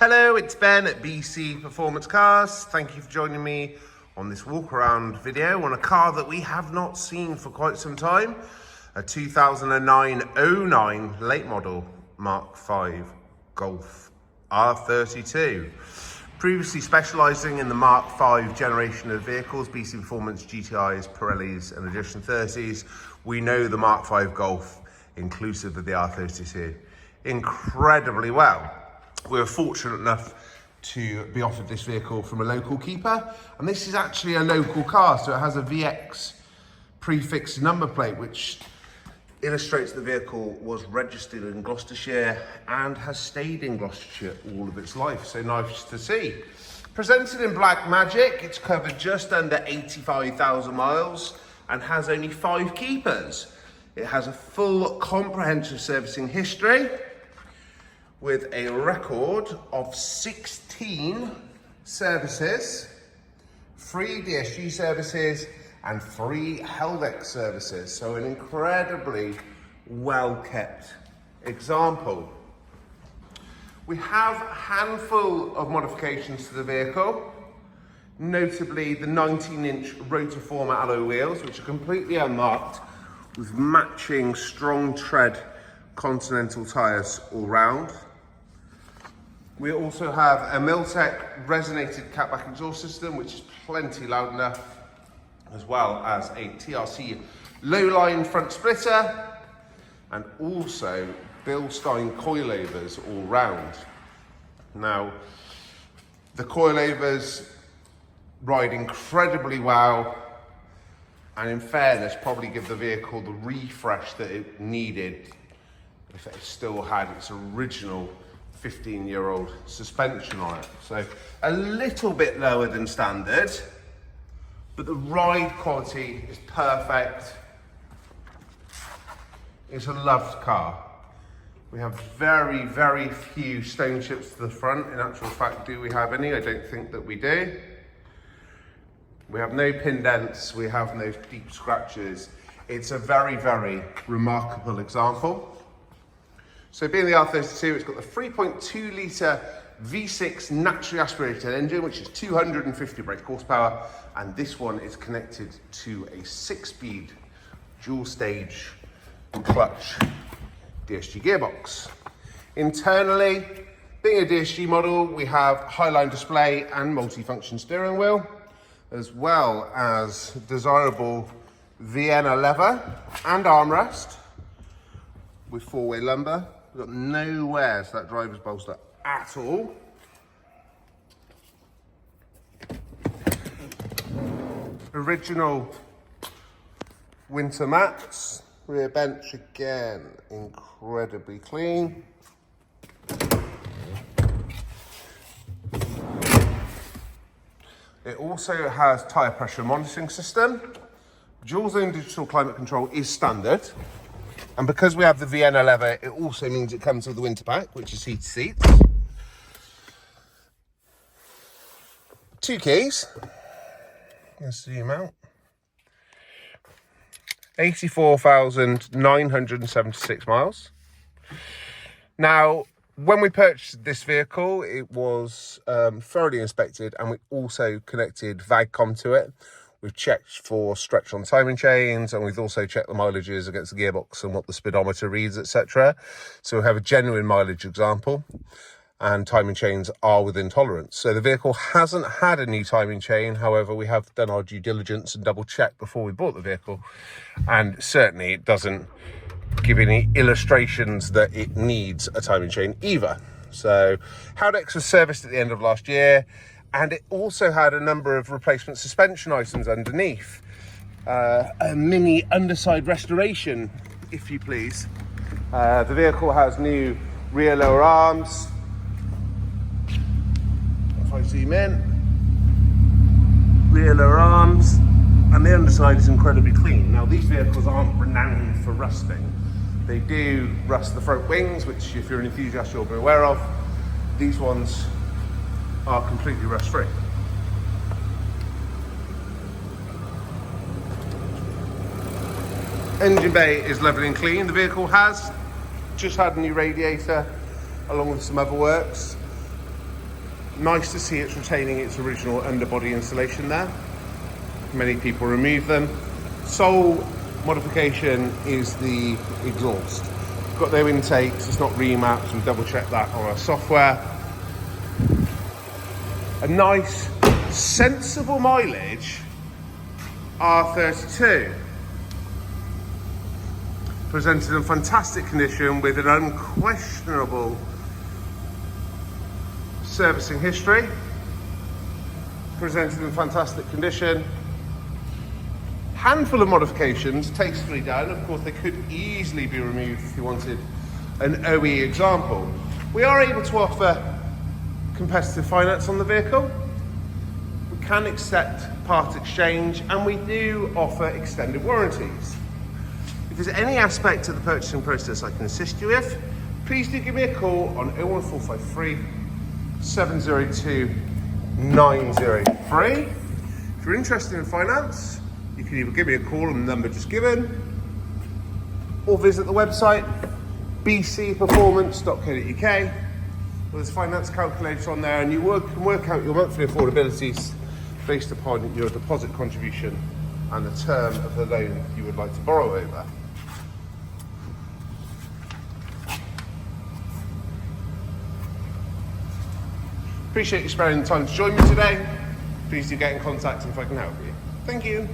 Hello, it's Ben at BC Performance Cars. Thank you for joining me on this walk around video on a car that we have not seen for quite some time. A 2009 late model Mk5 Golf R32. Previously specialising in the Mk5 generation of vehicles, BC Performance, GTIs, Pirellis and Edition 30s, we know the Mk5 Golf, inclusive of the R32, incredibly well. We were fortunate enough to be offered this vehicle from a local keeper, and this is actually a local car, so it has a VX prefix number plate which illustrates the vehicle was registered in Gloucestershire and has stayed in Gloucestershire all of its life, so nice to see. Presented in black magic, it's covered just under 85,000 miles and has only 5 keepers. It has a full comprehensive servicing history, with a record of 16 services, 3 DSG services and 3 Helvex services. So an incredibly well-kept example. We have a handful of modifications to the vehicle, notably the 19-inch rotor-form alloy wheels, which are completely unmarked with matching strong tread Continental tyres all round. We also have a Miltec resonated catback exhaust system, which is plenty loud enough, as well as a TRC low-line front splitter, and also Bilstein coilovers all round. Now, the coilovers ride incredibly well, and in fairness, probably give the vehicle the refresh that it needed if it still had its original 15-year-old suspension on it. So a little bit lower than standard, but the ride quality is perfect. It's a loved car. We have very, very few stone chips to the front. In actual fact, do we have any? I don't think that we do. We have no pin dents, we have no deep scratches. It's a very, very remarkable example. So being the R32, it's got the 3.2 litre V6 naturally aspirated engine, which is 250 brake horsepower, and this one is connected to a 6-speed dual stage clutch DSG gearbox. Internally, being a DSG model, we have highline display and multi-function steering wheel, as well as desirable Vienna leather and armrest with 4-way lumbar. We've got no wear to that driver's bolster at all. Original winter mats. Rear bench again, incredibly clean. It also has tyre pressure monitoring system. Dual zone digital climate control is standard. And because we have the Vienna leather, it also means it comes with the winter pack, which is heated seats. 2 keys. Let's zoom out. 84,976 miles. Now, when we purchased this vehicle, it was thoroughly inspected, and we also connected VAGCOM to it. We've checked for stretch on timing chains, and we've also checked the mileages against the gearbox and what the speedometer reads, etc. So we have a genuine mileage example, and timing chains are within tolerance. So the vehicle hasn't had a new timing chain. However, we have done our due diligence and double checked before we bought the vehicle, and certainly it doesn't give any illustrations that it needs a timing chain either. So Haldex was serviced at the end of last year, and it also had a number of replacement suspension items underneath. A mini underside restoration, if you please. The vehicle has new rear lower arms. If I zoom in, rear lower arms, and the underside is incredibly clean. Now, these vehicles aren't renowned for rusting. They do rust the front wings, which if you're an enthusiast you'll be aware of. These ones are completely rust-free. Engine bay is lovely and clean. The vehicle has just had a new radiator along with some other works. Nice to see it's retaining its original underbody insulation there. Many people remove them. Sole modification is the exhaust. Got no intakes, it's not remapped, we double checked that on our software. A nice, sensible mileage R32. Presented in fantastic condition with an unquestionable servicing history. Presented in fantastic condition. Handful of modifications, tastefully done. Of course, they could easily be removed if you wanted an OE example. We are able to offer competitive finance on the vehicle. We can accept part exchange, and we do offer extended warranties. If there's any aspect of the purchasing process I can assist you with, please do give me a call on 01453 702 903. If you're interested in finance, you can either give me a call on the number just given, or visit the website bcperformance.co.uk. Well, there's a finance calculator on there, and you can work out your monthly affordabilities based upon your deposit contribution and the term of the loan you would like to borrow over. Appreciate you sparing the time to join me today. Please do get in contact if I can help you. Thank you.